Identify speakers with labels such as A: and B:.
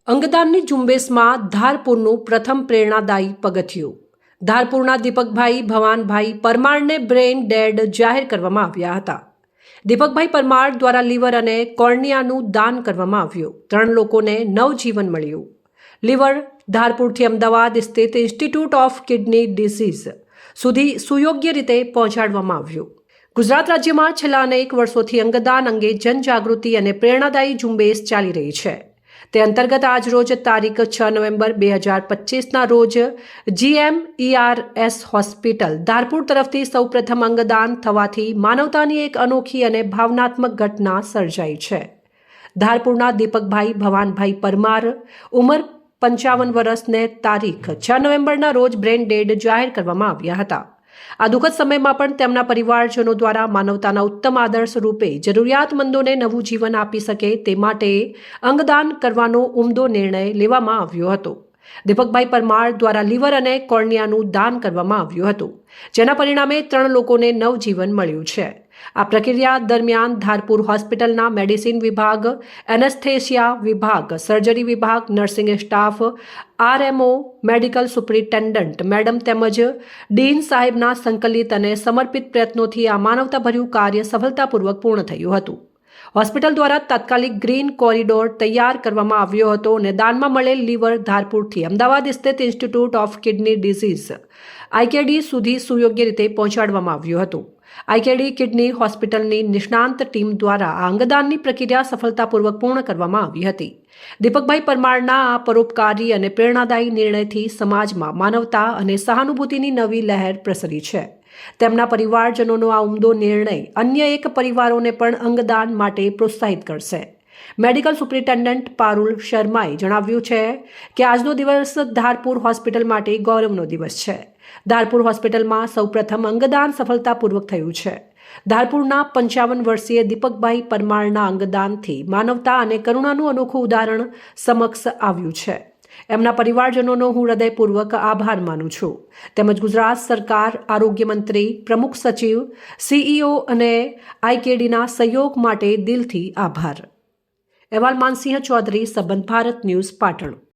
A: અંગદાનની ઝુંબેશમાં ધારપુરનું પ્રથમ પ્રેરણાદાયી પગથિયું. ધારપુરના દીપકભાઈ ભવાનભાઈ પરમારને બ્રેઇન ડેડ જાહેર કરવામાં આવ્યા હતા. દીપકભાઈ પરમાર દ્વારા લીવર અને કોર્નિયાનું દાન કરવામાં આવ્યું. 3 લોકોને નવજીવન મળ્યું. લીવર ધારપુરથી અમદાવાદ સ્થિત ઇન્સ્ટિટ્યૂટ ઓફ કિડની ડિસીઝ સુધી સુયોગ્ય રીતે પહોંચાડવામાં આવ્યું. ગુજરાત રાજ્યમાં છેલ્લા અનેક વર્ષોથી અંગદાન અંગે જનજાગૃતિ અને પ્રેરણાદાયી ઝુંબેશ ચાલી રહી છે. તે અંતર્ગત આજરોજ તારીખ 6 નવેમ્બર 2025ના રોજ GMERS હોસ્પિટલ ધારપુર તરફથી સૌપ્રથમ અંગદાન થવાથી માનવતાની એક અનોખી અને ભાવનાત્મક ઘટના સર્જાઈ છે. ધારપુરના દીપકભાઈ ભવાનભાઈ પરમાર ઉંમર 55 વર્ષને તારીખ 6 નવેમ્બરના રોજ બ્રેઇન ડેડ જાહેર કરવામાં આવ્યા હતા. આ દુઃખદ સમયમાં પણ તેમના પરિવારજનો દ્વારા માનવતાના ઉત્તમ આદર્શ રૂપે જરૂરિયાતમંદોને નવું જીવન આપી શકે તે માટે અંગદાન કરવાનો ઉમદો નિર્ણય લેવામાં આવ્યો હતો. દીપકભાઈ પરમાર દ્વારા લીવર અને કોર્નિયાનું દાન કરવામાં આવ્યું હતું, જેના પરિણામે 3 લોકોને નવજીવન મળ્યું છે. આ પ્રક્રિયા દરમિયાન ધારપુર હોસ્પિટલના મેડિસિન વિભાગ, એનેસ્થેસિયા વિભાગ, સર્જરી વિભાગ, nursing staff, RMO, medical superintendent madam તેમજ ડીન સાહેબના સંકલિત અને સમર્પિત પ્રયત્નોથી આ માનવતાભર્યું કાર્ય સફળતાપૂર્વક પૂર્ણ થયું હતું. હોસ્પિટલ દ્વારા તાત્કાલિક ગ્રીન કોરિડોર તૈયાર કરવામાં આવ્યો હતો અને દાનમાં મળેલ લીવર ધારપુરથી અમદાવાદ સ્થિત institute of kidney disease IKD સુધી સુયોગ્ય રીતે પહોંચાડવામાં આવ્યું હતું. IKD કિડની હોસ્પિટલની નિષ્ણાંત ટીમ દ્વારા આ અંગદાનની પ્રક્રિયા સફળતાપૂર્વક પૂર્ણ કરવામાં આવી હતી. દીપકભાઈ પરમારના આ પરોપકારી અને પ્રેરણાદાયી નિર્ણયથી સમાજમાં માનવતા અને સહાનુભૂતિની નવી લહેર પ્રસરી છે. તેમના પરિવારજનોનો આ ઉમદો નિર્ણય અન્ય એક પરિવારોને પણ અંગદાન માટે પ્રોત્સાહિત કરશે. મેડિકલ સુપ્રિન્ટેન્ડન્ટ પારુલ શર્માએ જણાવ્યું છે કે આજનો દિવસ ધારપુર હોસ્પિટલ માટે ગૌરવનો દિવસ છે. ધારપુર હોસ્પિટલમાં સૌપ્રથમ અંગદાન સફળતાપૂર્વક થયું છે. ધારપુરના 55 વર્ષીય દીપકભાઈ પરમારના અંગદાનથી માનવતા અને કરુણાનું અનોખું ઉદાહરણ સમક્ષ આવ્યું છે. એમના પરિવારજનોનો હું હૃદયપૂર્વક આભાર માનું છું. તેમજ ગુજરાત સરકાર, આરોગ્ય મંત્રી, પ્રમુખ સચિવ, CEO અને IKDના સહયોગ માટે દિલથી આભાર. અહેવાલ માનસિંહ ચૌધરી, સંબંધ ભારત ન્યૂઝ, પાટણ.